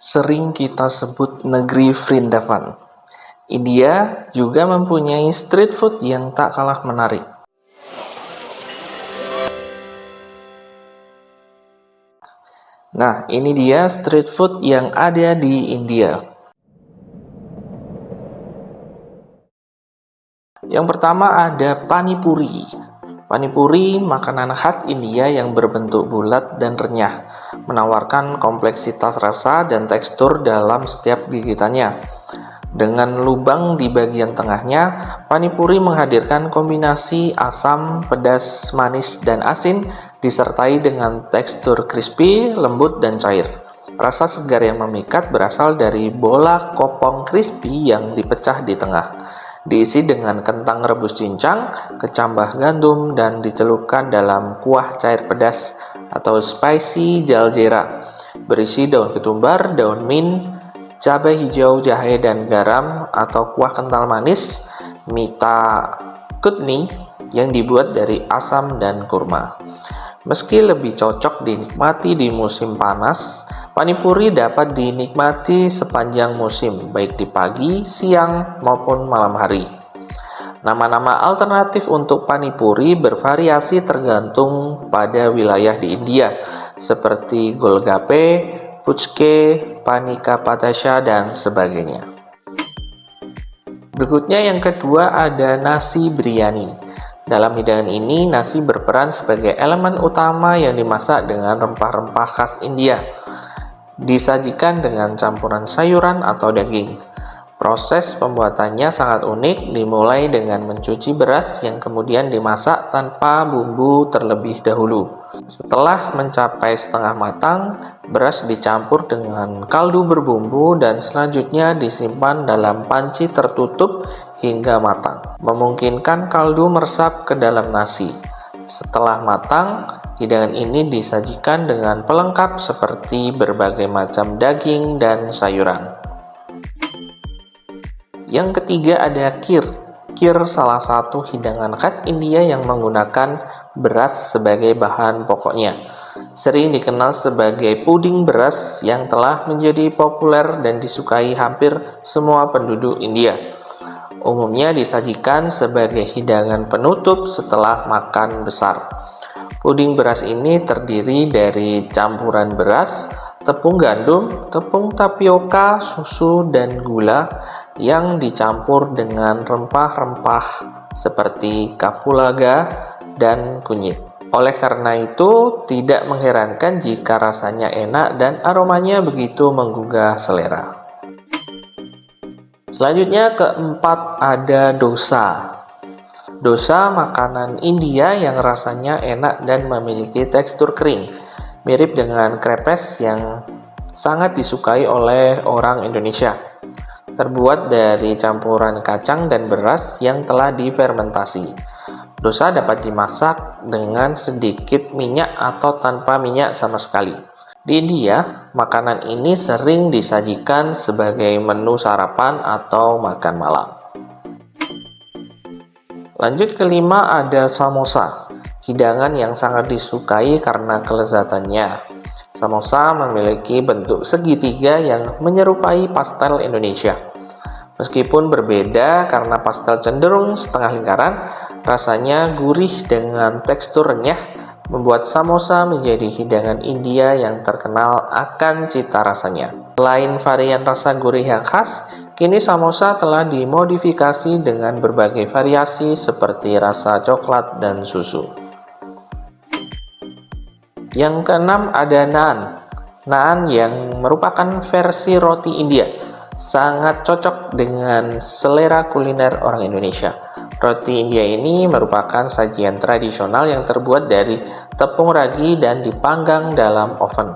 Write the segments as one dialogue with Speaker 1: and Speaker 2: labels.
Speaker 1: sering kita sebut negeri Vrindavan. India juga mempunyai street food yang tak kalah menarik. Nah, ini dia street food yang ada di India. Yang pertama ada Pani Puri. Pani Puri makanan khas India yang berbentuk bulat dan renyah, menawarkan kompleksitas rasa dan tekstur dalam setiap gigitannya. Dengan lubang di bagian tengahnya, Pani Puri menghadirkan kombinasi asam, pedas, manis, dan asin disertai dengan tekstur crispy, lembut, dan cair. Rasa segar yang memikat berasal dari bola kopong crispy yang dipecah di tengah. Diisi dengan kentang rebus cincang, kecambah gandum, dan dicelupkan dalam kuah cair pedas atau spicy jaljeera. Berisi daun ketumbar, daun mint, cabai hijau, jahe, dan garam atau kuah kental manis, mita kutni yang dibuat dari asam dan kurma. Meski lebih cocok dinikmati di musim panas, Pani Puri dapat dinikmati sepanjang musim, baik di pagi, siang, maupun malam hari. Nama-nama alternatif untuk Pani Puri bervariasi tergantung pada wilayah di India, seperti Golgappe, Puchke, Panika Patasha, dan sebagainya. Berikutnya yang kedua ada nasi biryani. Dalam hidangan ini, nasi berperan sebagai elemen utama yang dimasak dengan rempah-rempah khas India. Disajikan dengan campuran sayuran atau daging. Proses pembuatannya sangat unik, dimulai dengan mencuci beras yang kemudian dimasak tanpa bumbu terlebih dahulu. Setelah mencapai setengah matang, beras dicampur dengan kaldu berbumbu dan selanjutnya disimpan dalam panci tertutup hingga matang, memungkinkan kaldu meresap ke dalam nasi. Setelah matang, hidangan ini disajikan dengan pelengkap seperti berbagai macam daging dan sayuran. Yang ketiga ada kheer. Kheer salah satu hidangan khas India yang menggunakan beras sebagai bahan pokoknya. Sering dikenal sebagai puding beras yang telah menjadi populer dan disukai hampir semua penduduk India. Umumnya disajikan sebagai hidangan penutup setelah makan besar. Puding beras ini terdiri dari campuran beras, tepung gandum, tepung tapioka, susu, dan gula yang dicampur dengan rempah-rempah seperti kapulaga dan kunyit. Oleh karena itu, tidak mengherankan jika rasanya enak dan aromanya begitu menggugah selera. Selanjutnya keempat ada dosa. Dosa makanan India yang rasanya enak dan memiliki tekstur kering, mirip dengan krepes yang sangat disukai oleh orang Indonesia. Terbuat dari campuran kacang dan beras yang telah difermentasi. Dosa dapat dimasak dengan sedikit minyak atau tanpa minyak sama sekali. Di India, makanan ini sering disajikan sebagai menu sarapan atau makan malam. Lanjut kelima ada samosa, hidangan yang sangat disukai karena kelezatannya. Samosa memiliki bentuk segitiga yang menyerupai pastel Indonesia. Meskipun berbeda karena pastel cenderung setengah lingkaran, rasanya gurih dengan tekstur renyah membuat samosa menjadi hidangan India yang terkenal akan cita rasanya. Selain varian rasa gurih yang khas, kini samosa telah dimodifikasi dengan berbagai variasi seperti rasa coklat dan susu. Yang keenam ada naan. Naan yang merupakan versi roti India, sangat cocok dengan selera kuliner orang Indonesia. Roti India ini merupakan sajian tradisional yang terbuat dari tepung ragi dan dipanggang dalam oven,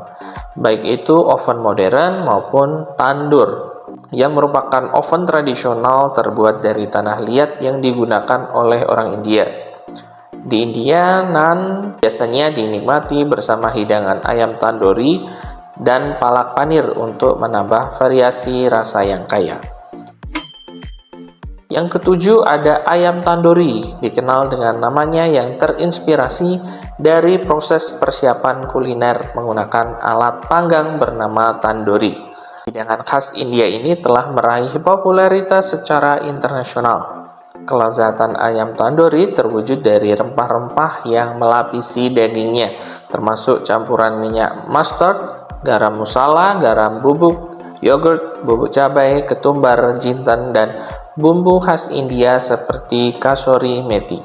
Speaker 1: baik itu oven modern maupun tandur, yang merupakan oven tradisional terbuat dari tanah liat yang digunakan oleh orang India. Di India, naan biasanya dinikmati bersama hidangan ayam tandoori dan palak panir untuk menambah variasi rasa yang kaya. Yang ketujuh ada ayam tandoori, dikenal dengan namanya yang terinspirasi dari proses persiapan kuliner menggunakan alat panggang bernama tandoori. Hidangan khas India ini telah meraih popularitas secara internasional. Kelezatan ayam tandoori terwujud dari rempah-rempah yang melapisi dagingnya, termasuk campuran minyak mustard, garam masala, garam bubuk, yogurt, bubuk cabai, ketumbar, jintan, dan bumbu khas India seperti kasuri methi.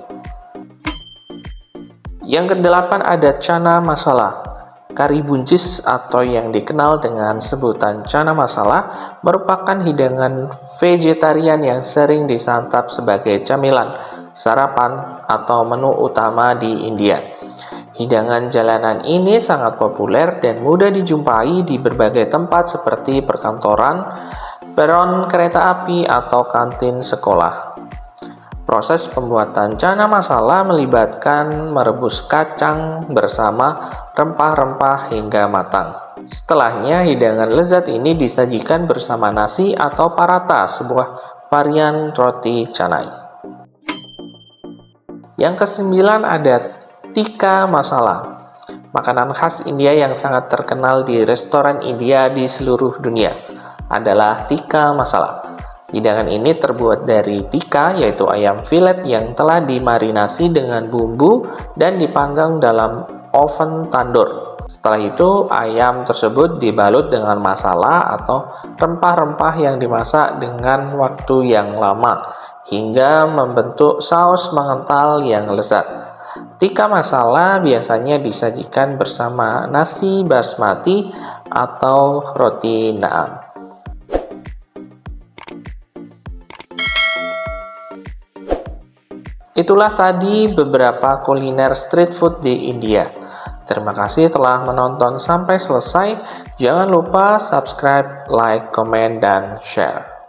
Speaker 1: Yang kedelapan ada chana masala. Kari buncis atau yang dikenal dengan sebutan chana masala merupakan hidangan vegetarian yang sering disantap sebagai camilan, sarapan, atau menu utama di India. Hidangan jalanan ini sangat populer dan mudah dijumpai di berbagai tempat seperti perkantoran, peron kereta api, atau kantin sekolah. Proses pembuatan chana masala melibatkan merebus kacang bersama rempah-rempah hingga matang. Setelahnya, hidangan lezat ini disajikan bersama nasi atau paratha, sebuah varian roti canai. Yang kesembilan ada tikka masala, makanan khas India yang sangat terkenal di restoran India di seluruh dunia adalah tikka masala. Hidangan ini terbuat dari tikka, yaitu ayam filet yang telah dimarinasi dengan bumbu dan dipanggang dalam oven tandur. Setelah itu, ayam tersebut dibalut dengan masala atau rempah-rempah yang dimasak dengan waktu yang lama hingga membentuk saus mengental yang lezat. Tikka masala biasanya disajikan bersama nasi basmati atau roti naan. Itulah tadi beberapa kuliner street food di India. Terima kasih telah menonton sampai selesai. Jangan lupa subscribe, like, komen, dan share.